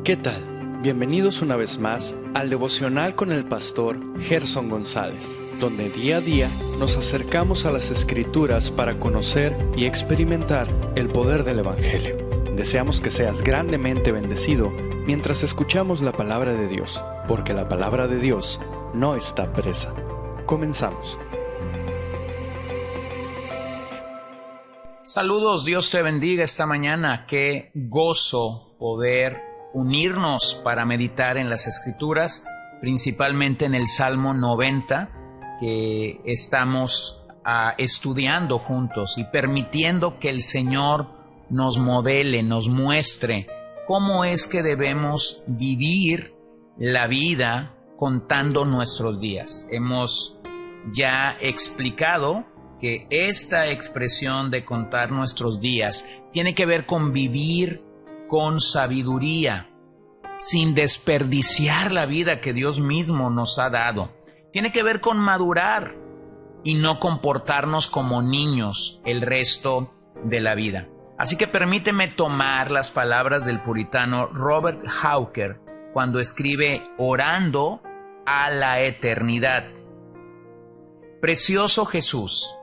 ¿Qué tal? Bienvenidos una vez más al devocional con el pastor Gerson González, donde día a día nos acercamos a las Escrituras para conocer y experimentar el poder del Evangelio. Deseamos que seas grandemente bendecido mientras escuchamos la palabra de Dios, porque la palabra de Dios no está presa. Comenzamos. Saludos, Dios te bendiga esta mañana. Qué gozo poder unirnos para meditar en las Escrituras, principalmente en el Salmo 90, que estamos estudiando juntos y permitiendo que el Señor nos modele, nos muestre cómo es que debemos vivir la vida contando nuestros días. Hemos ya explicado que esta expresión de contar nuestros días tiene que ver con vivir con sabiduría, sin desperdiciar la vida que Dios mismo nos ha dado. Tiene que ver con madurar y no comportarnos como niños el resto de la vida. Así que permíteme tomar las palabras del puritano Robert Hawker cuando escribe Orando a la eternidad. Precioso Jesús,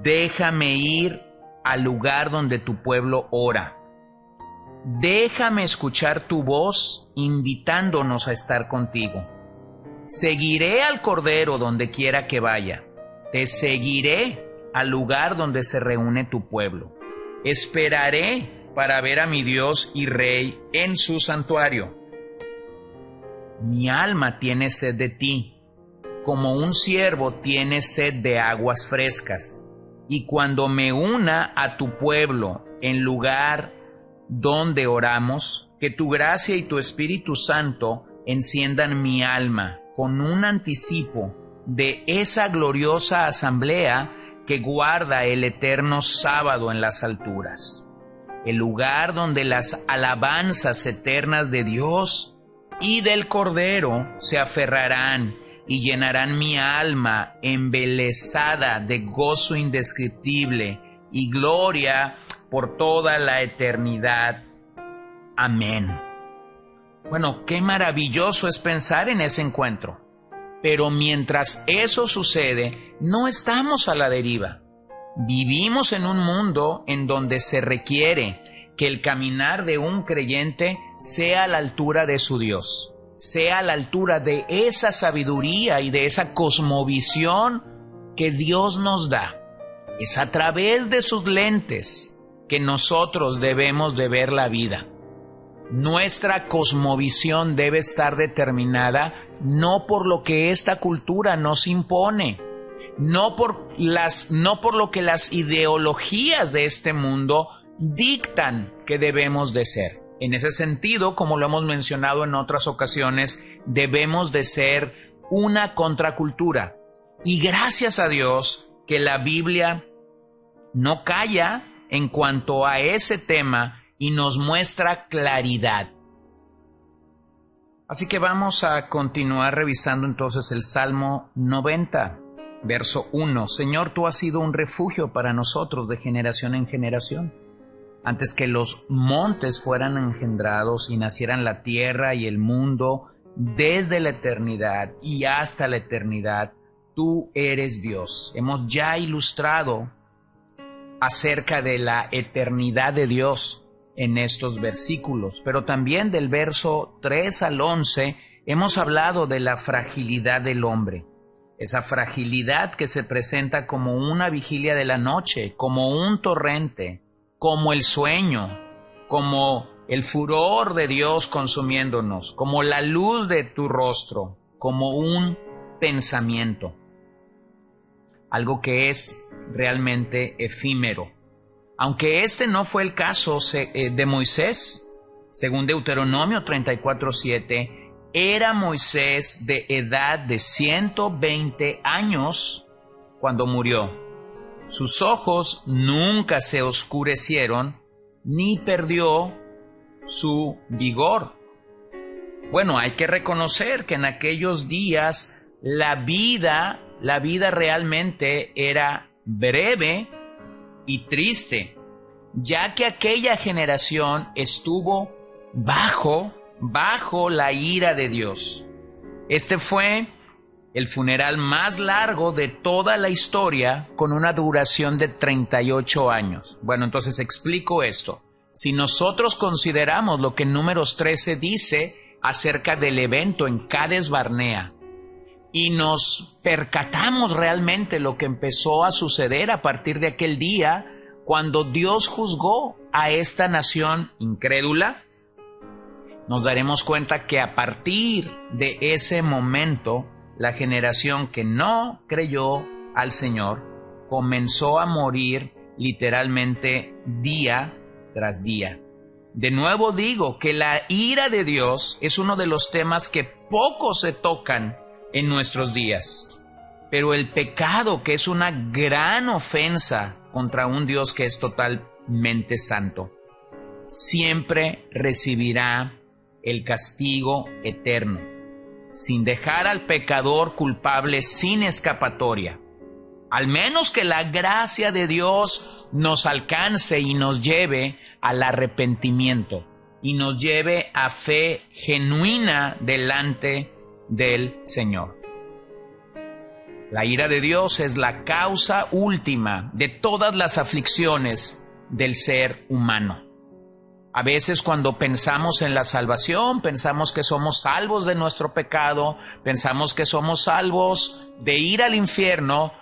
déjame ir al lugar donde tu pueblo ora. Déjame escuchar tu voz invitándonos a estar contigo. Seguiré al Cordero donde quiera que vaya. Te seguiré al lugar donde se reúne tu pueblo. Esperaré para ver a mi Dios y Rey en su santuario. Mi alma tiene sed de ti, como un ciervo tiene sed de aguas frescas. Y cuando me una a tu pueblo en lugar donde oramos, que tu gracia y tu Espíritu Santo enciendan mi alma con un anticipo de esa gloriosa asamblea que guarda el eterno sábado en las alturas, el lugar donde las alabanzas eternas de Dios y del Cordero se aferrarán y llenarán mi alma embelesada de gozo indescriptible y gloria por toda la eternidad. Amén. Bueno, qué maravilloso es pensar en ese encuentro. Pero mientras eso sucede, no estamos a la deriva. Vivimos en un mundo en donde se requiere que el caminar de un creyente sea a la altura de su Dios, sea a la altura de esa sabiduría y de esa cosmovisión que Dios nos da. Es a través de sus lentes que nosotros debemos de ver la vida. Nuestra cosmovisión debe estar determinada no por lo que esta cultura nos impone, no por lo que las ideologías de este mundo dictan que debemos de ser. En ese sentido, como lo hemos mencionado en otras ocasiones, debemos de ser una contracultura. Y gracias a Dios que la Biblia no calla en cuanto a ese tema y nos muestra claridad. Así que vamos a continuar revisando entonces el Salmo 90, verso 1. Señor, tú has sido un refugio para nosotros de generación en generación. Antes que los montes fueran engendrados y nacieran la tierra y el mundo, desde la eternidad y hasta la eternidad, tú eres Dios. Hemos ya ilustrado acerca de la eternidad de Dios en estos versículos, pero también del verso 3 al 11 hemos hablado de la fragilidad del hombre, esa fragilidad que se presenta como una vigilia de la noche, como un torrente, como el sueño, como el furor de Dios consumiéndonos, como la luz de tu rostro, como un pensamiento, algo que es realmente efímero. Aunque este no fue el caso de Moisés, según Deuteronomio 34:7, era Moisés de edad de 120 años cuando murió. Sus ojos nunca se oscurecieron ni perdió su vigor. Bueno, hay que reconocer que en aquellos días la vida realmente era breve y triste, ya que aquella generación estuvo bajo la ira de Dios. Este fue el funeral más largo de toda la historia, con una duración de 38 años. Bueno, entonces explico esto. Si nosotros consideramos lo que en Números 13 dice acerca del evento en Cades Barnea, y nos percatamos realmente lo que empezó a suceder a partir de aquel día, cuando Dios juzgó a esta nación incrédula, nos daremos cuenta que a partir de ese momento, la generación que no creyó al Señor comenzó a morir literalmente día tras día. De nuevo digo que la ira de Dios es uno de los temas que poco se tocan en nuestros días. Pero el pecado, que es una gran ofensa contra un Dios que es totalmente santo, siempre recibirá el castigo eterno, sin dejar al pecador culpable sin escapatoria. Al menos que la gracia de Dios nos alcance y nos lleve al arrepentimiento y nos lleve a fe genuina delante del Señor. La ira de Dios es la causa última de todas las aflicciones del ser humano. A veces, cuando pensamos en la salvación, pensamos que somos salvos de nuestro pecado, pensamos que somos salvos de ir al infierno,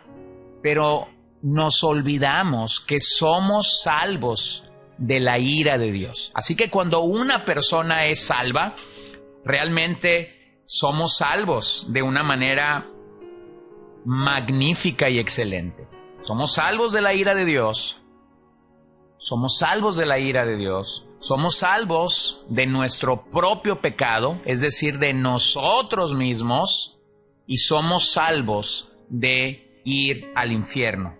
pero nos olvidamos que somos salvos de la ira de Dios. Así que cuando una persona es salva, realmente somos salvos de una manera magnífica y excelente. Somos salvos de la ira de Dios. Somos salvos de la ira de Dios. Somos salvos de nuestro propio pecado, es decir, de nosotros mismos, y somos salvos de ir al infierno.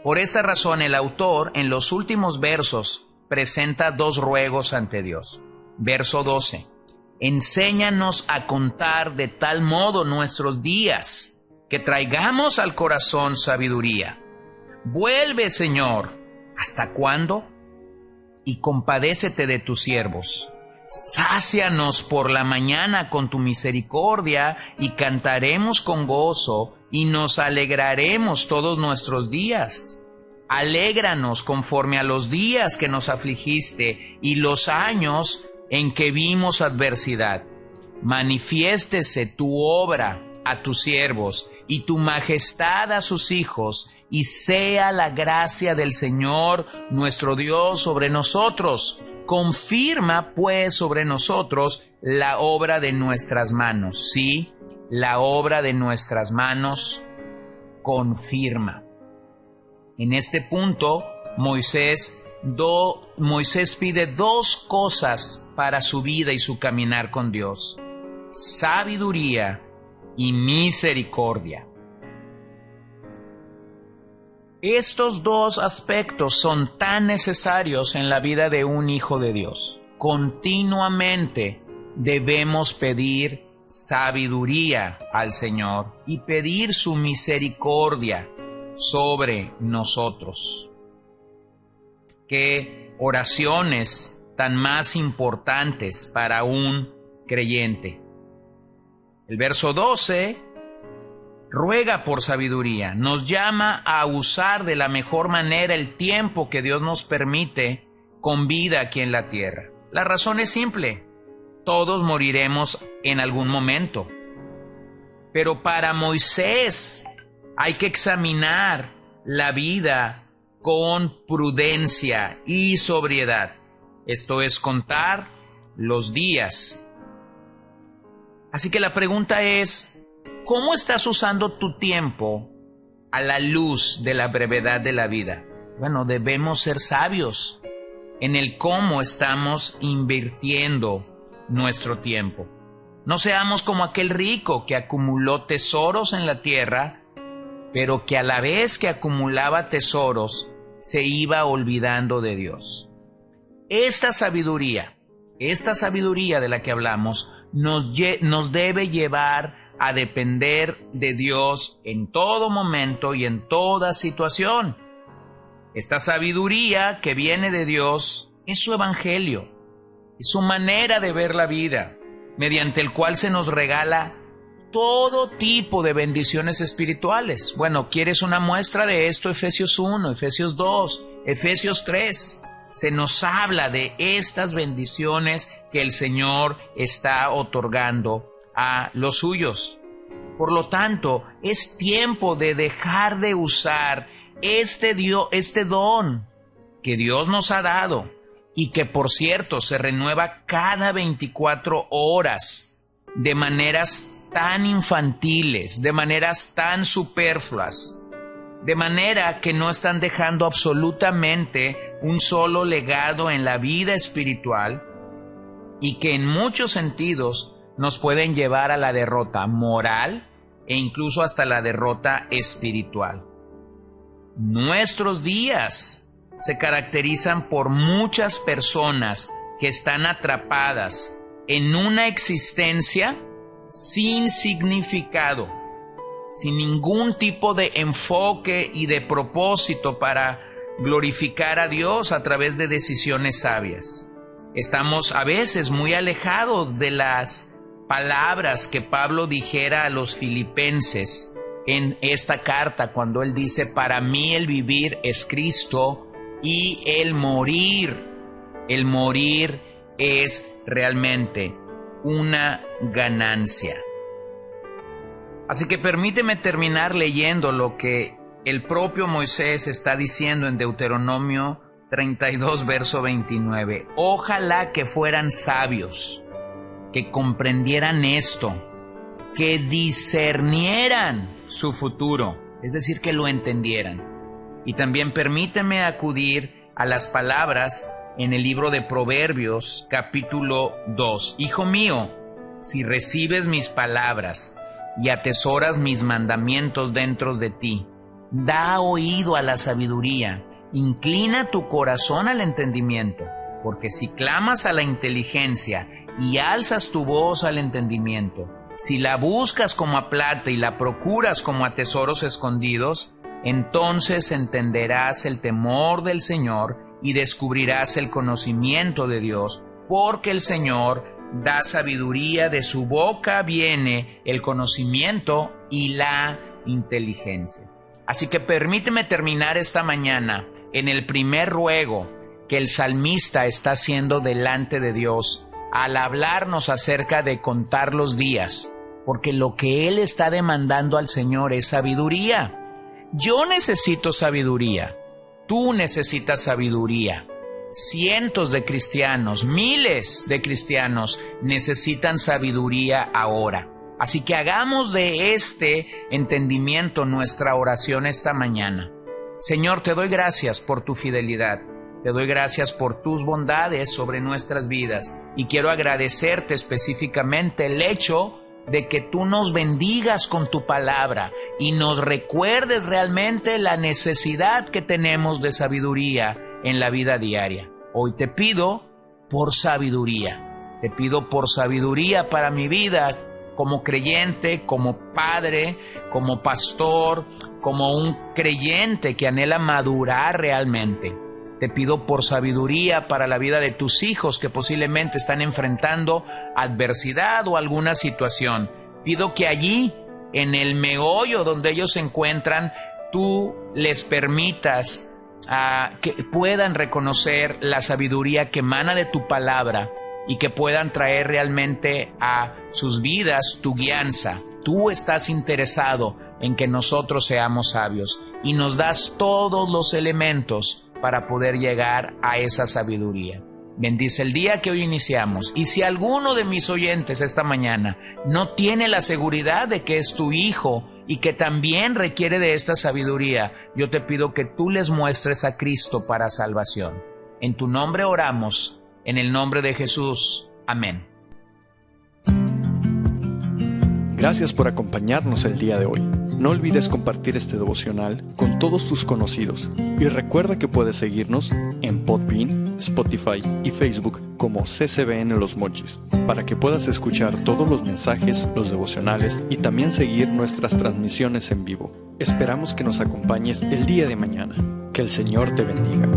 Por esa razón, el autor, en los últimos versos, presenta dos ruegos ante Dios. Verso 12. Enséñanos a contar de tal modo nuestros días, que traigamos al corazón sabiduría. Vuelve, Señor, ¿hasta cuándo? Y compadécete de tus siervos. Sácianos por la mañana con tu misericordia, y cantaremos con gozo, y nos alegraremos todos nuestros días. Alégranos conforme a los días que nos afligiste, y los años en que vimos adversidad. Manifiéstese tu obra a tus siervos, y tu majestad a sus hijos, y sea la gracia del Señor nuestro Dios sobre nosotros. Confirma pues sobre nosotros la obra de nuestras manos. Sí, la obra de nuestras manos confirma. En este punto, Moisés pide dos cosas para su vida y su caminar con Dios: sabiduría y misericordia. Estos dos aspectos son tan necesarios en la vida de un hijo de Dios. Continuamente debemos pedir sabiduría al Señor y pedir su misericordia sobre nosotros. Qué oraciones tan más importantes para un creyente. El verso 12 ruega por sabiduría, nos llama a usar de la mejor manera el tiempo que Dios nos permite con vida aquí en la tierra. La razón es simple: todos moriremos en algún momento. Pero para Moisés hay que examinar la vida con prudencia y sobriedad. Esto es contar los días. Así que la pregunta es: ¿cómo estás usando tu tiempo a la luz de la brevedad de la vida? Bueno, debemos ser sabios en el cómo estamos invirtiendo nuestro tiempo. No seamos como aquel rico que acumuló tesoros en la tierra, pero que a la vez que acumulaba tesoros, se iba olvidando de Dios. Esta sabiduría de la que hablamos, nos debe llevar a depender de Dios en todo momento y en toda situación. Esta sabiduría que viene de Dios es su evangelio. Es su manera de ver la vida, mediante el cual se nos regala todo tipo de bendiciones espirituales. Bueno, ¿quieres una muestra de esto? Efesios 1, Efesios 2, Efesios 3. Se nos habla de estas bendiciones que el Señor está otorgando a los suyos. Por lo tanto, es tiempo de dejar de usar este don que Dios nos ha dado y que, por cierto, se renueva cada 24 horas de maneras tan infantiles, de maneras tan superfluas, de manera que no están dejando absolutamente un solo legado en la vida espiritual y que en muchos sentidos nos pueden llevar a la derrota moral e incluso hasta la derrota espiritual. Nuestros días se caracterizan por muchas personas que están atrapadas en una existencia sin significado, sin ningún tipo de enfoque y de propósito para glorificar a Dios a través de decisiones sabias. Estamos a veces muy alejados de las palabras que Pablo dijera a los filipenses en esta carta, cuando él dice: para mí el vivir es Cristo y el morir es realmente una ganancia. Así que permíteme terminar leyendo lo que el propio Moisés está diciendo en Deuteronomio 32, verso 29. Ojalá que fueran sabios, que comprendieran esto, que discernieran su futuro, es decir, que lo entendieran. Y también permíteme acudir a las palabras en el libro de Proverbios, capítulo 2. Hijo mío, si recibes mis palabras y atesoras mis mandamientos dentro de ti, da oído a la sabiduría, inclina tu corazón al entendimiento, porque si clamas a la inteligencia y alzas tu voz al entendimiento, si la buscas como a plata y la procuras como a tesoros escondidos, entonces entenderás el temor del Señor y descubrirás el conocimiento de Dios, porque el Señor da sabiduría, de su boca viene el conocimiento y la inteligencia. Así que permíteme terminar esta mañana en el primer ruego que el salmista está haciendo delante de Dios al hablarnos acerca de contar los días, porque lo que él está demandando al Señor es sabiduría. Yo necesito sabiduría, tú necesitas sabiduría. Cientos de cristianos, miles de cristianos necesitan sabiduría ahora. Así que hagamos de este entendimiento nuestra oración esta mañana. Señor, te doy gracias por tu fidelidad. Te doy gracias por tus bondades sobre nuestras vidas. Y quiero agradecerte específicamente el hecho de que tú nos bendigas con tu palabra y nos recuerdes realmente la necesidad que tenemos de sabiduría en la vida diaria. Hoy te pido por sabiduría. Te pido por sabiduría para mi vida como creyente, como padre, como pastor, como un creyente que anhela madurar realmente. Te pido por sabiduría para la vida de tus hijos que posiblemente están enfrentando adversidad o alguna situación. Pido que allí, en el meollo donde ellos se encuentran, tú les permitas que puedan reconocer la sabiduría que emana de tu palabra y que puedan traer realmente a sus vidas tu guianza. Tú estás interesado en que nosotros seamos sabios y nos das todos los elementos para poder llegar a esa sabiduría. Bendice el día que hoy iniciamos. Y si alguno de mis oyentes esta mañana no tiene la seguridad de que es tu hijo y que también requiere de esta sabiduría, yo te pido que tú les muestres a Cristo para salvación. En tu nombre oramos, en el nombre de Jesús. Amén. Gracias por acompañarnos el día de hoy. No olvides compartir este devocional con todos tus conocidos y recuerda que puedes seguirnos en Podbean, Spotify y Facebook como CCBN Los Mochis para que puedas escuchar todos los mensajes, los devocionales y también seguir nuestras transmisiones en vivo. Esperamos que nos acompañes el día de mañana. Que el Señor te bendiga.